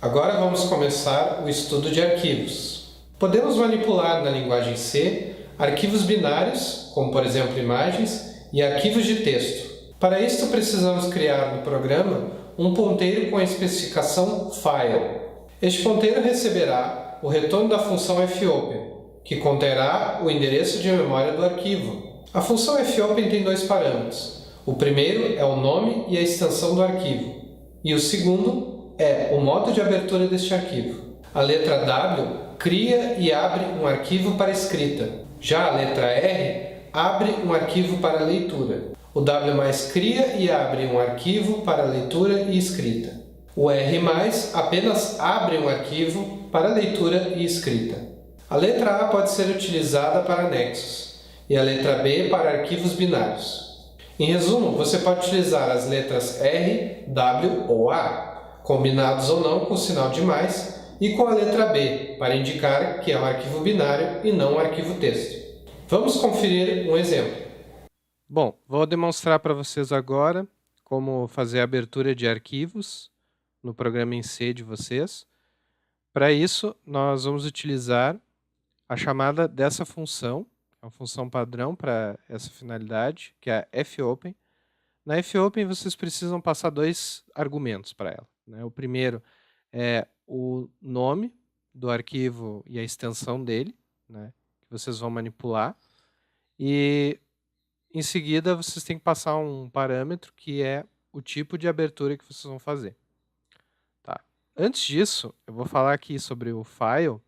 Agora vamos começar o estudo de arquivos. Podemos manipular na linguagem C arquivos binários, como por exemplo imagens, e arquivos de texto. Para isto precisamos criar no programa um ponteiro com a especificação file. Este ponteiro receberá o retorno da função fopen, que conterá o endereço de memória do arquivo. A função fopen tem dois parâmetros. O primeiro é o nome e a extensão do arquivo, e o segundo é o modo de abertura deste arquivo. A letra W cria e abre um arquivo para escrita. Já a letra R abre um arquivo para leitura. O W+ cria e abre um arquivo para leitura e escrita. O R+ apenas abre um arquivo para leitura e escrita. A letra A pode ser utilizada para anexos e a letra B para arquivos binários. Em resumo, você pode utilizar as letras R, W ou A, combinados ou não com o sinal de mais, e com a letra B, para indicar que é um arquivo binário e não um arquivo texto. Vamos conferir um exemplo. Bom, vou demonstrar para vocês agora como fazer a abertura de arquivos no programa em C de vocês. Para isso, nós vamos utilizar a chamada dessa função, é uma função padrão para essa finalidade, que é a fopen. Na fopen, vocês precisam passar dois argumentos para ela, né? O primeiro é o nome do arquivo e a extensão dele, né, que vocês vão manipular. E, em seguida, vocês têm que passar um parâmetro que é o tipo de abertura que vocês vão fazer. Tá. Antes disso, eu vou falar aqui sobre o file,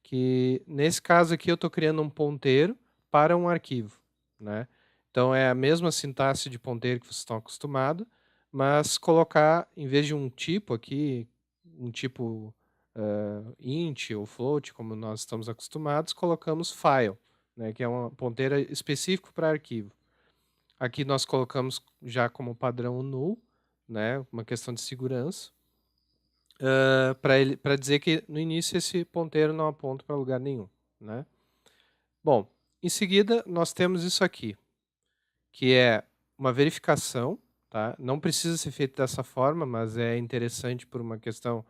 que nesse caso aqui eu estou criando um ponteiro para um arquivo, né? Então é a mesma sintaxe de ponteiro que vocês estão acostumados, mas colocar, em vez de um tipo aqui, um tipo int ou float, como nós estamos acostumados, colocamos file, né, que é um ponteiro específico para arquivo. Aqui nós colocamos já como padrão o null, né, uma questão de segurança, para dizer que no início esse ponteiro não aponta para lugar nenhum, né? Bom, em seguida nós temos isso aqui, que é uma verificação, tá? Não precisa ser feito dessa forma, mas é interessante por uma questão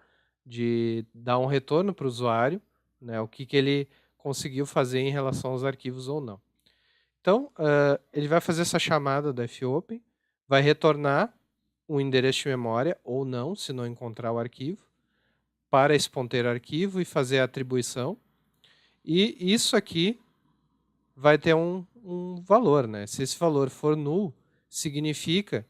de dar um retorno para o usuário, né? O que ele conseguiu fazer em relação aos arquivos ou não. Então, ele vai fazer essa chamada do fopen, vai retornar um endereço de memória ou não, se não encontrar o arquivo, para esse ponteiro arquivo e fazer a atribuição. E isso aqui vai ter um valor, né? Se esse valor for null, significa,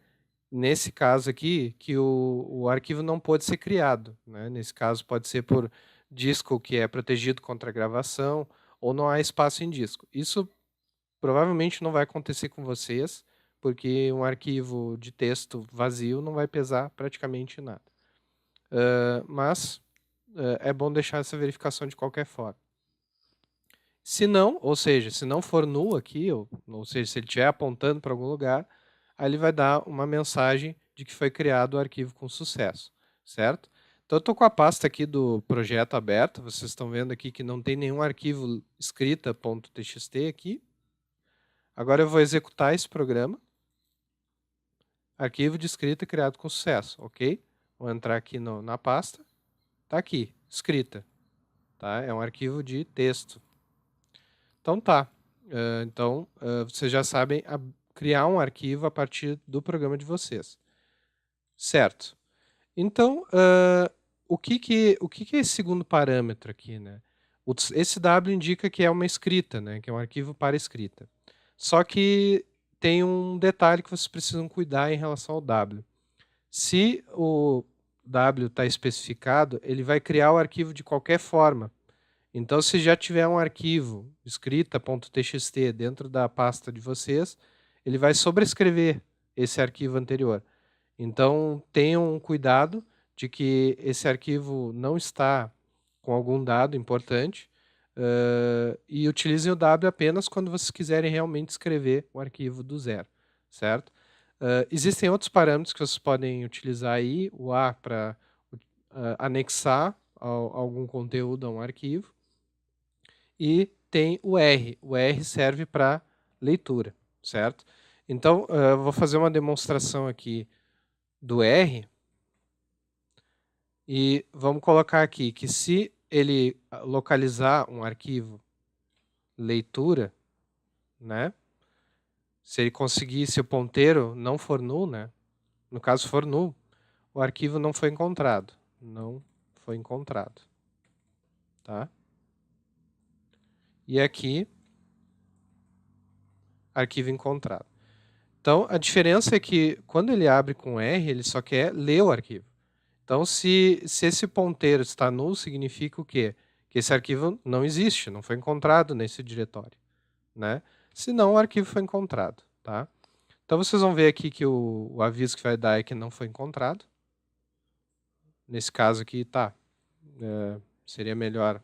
nesse caso aqui, que o arquivo não pode ser criado, né? Nesse caso pode ser por disco que é protegido contra gravação ou não há espaço em disco. Isso provavelmente não vai acontecer com vocês, porque um arquivo de texto vazio não vai pesar praticamente nada. Mas é bom deixar essa verificação de qualquer forma. Se não, ou seja, se não for null aqui, ou seja, se ele estiver apontando para algum lugar, aí ele vai dar uma mensagem de que foi criado o arquivo com sucesso, certo? Então eu estou com a pasta aqui do projeto aberta, vocês estão vendo aqui que não tem nenhum arquivo escrita.txt aqui. Agora eu vou executar esse programa. Arquivo de escrita criado com sucesso, ok? Vou entrar aqui na pasta. Está aqui, escrita. Tá? É um arquivo de texto. Então tá. Então vocês já sabem criar um arquivo a partir do programa de vocês. Certo. Então, o que é esse segundo parâmetro aqui, né? Esse W indica que é uma escrita, né? Que é um arquivo para escrita. Só que tem um detalhe que vocês precisam cuidar em relação ao W. Se o W está especificado, ele vai criar o arquivo de qualquer forma. Então, se já tiver um arquivo escrita.txt dentro da pasta de vocês, ele vai sobrescrever esse arquivo anterior. Então, tenham cuidado de que esse arquivo não está com algum dado importante e utilizem o W apenas quando vocês quiserem realmente escrever o arquivo do zero, certo? Existem outros parâmetros que vocês podem utilizar aí, o A para anexar algum conteúdo a um arquivo. E tem o R. O R serve para leitura, certo? Então, eu vou fazer uma demonstração aqui do R. E vamos colocar aqui que se ele localizar um arquivo leitura, né? Se ele conseguir, se o ponteiro não for null, né? No caso for null, o arquivo não foi encontrado. Não foi encontrado. Tá? E aqui, arquivo encontrado. Então, a diferença é que quando ele abre com R, ele só quer ler o arquivo. Então, se esse ponteiro está null, significa o quê? Que esse arquivo não existe, não foi encontrado nesse diretório. Né? Senão, o arquivo foi encontrado. Tá? Então, vocês vão ver aqui que o aviso que vai dar é que não foi encontrado. Nesse caso aqui, tá. Seria melhor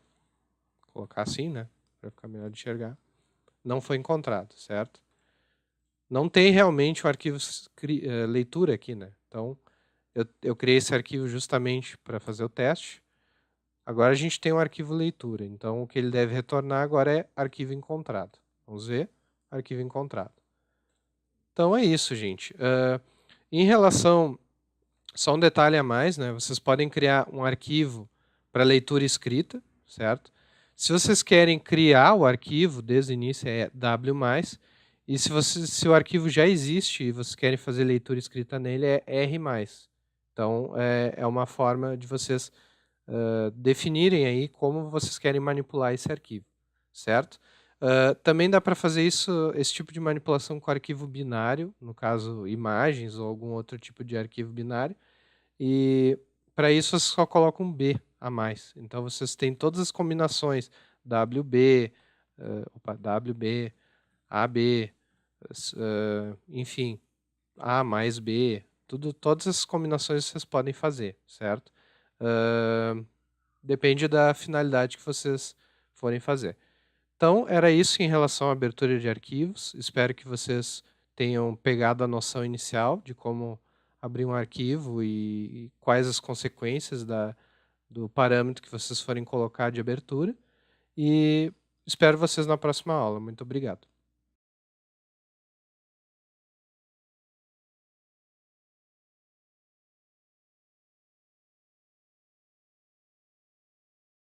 colocar assim, né? Para ficar melhor de enxergar. Não foi encontrado, certo? Não tem realmente o arquivo leitura aqui, né? Então, eu criei esse arquivo justamente para fazer o teste. Agora a gente tem um arquivo leitura. Então, o que ele deve retornar agora é arquivo encontrado. Vamos ver? Arquivo encontrado. Então, é isso, gente. Em relação... Só um detalhe a mais, né? Vocês podem criar um arquivo para leitura escrita, certo? Se vocês querem criar o arquivo, desde o início é W+, e se o arquivo já existe e vocês querem fazer leitura escrita nele, é R+. Então, é uma forma de vocês definirem aí como vocês querem manipular esse arquivo, certo? Também dá para fazer esse tipo de manipulação com arquivo binário, no caso imagens ou algum outro tipo de arquivo binário, e para isso vocês só colocam um B a mais. Então vocês têm todas as combinações WB, WB, AB, enfim, A mais B, todas essas combinações vocês podem fazer, certo? Depende da finalidade que vocês forem fazer. Então, era isso em relação à abertura de arquivos. Espero que vocês tenham pegado a noção inicial de como abrir um arquivo e quais as consequências do parâmetro que vocês forem colocar de abertura. E espero vocês na próxima aula. Muito obrigado.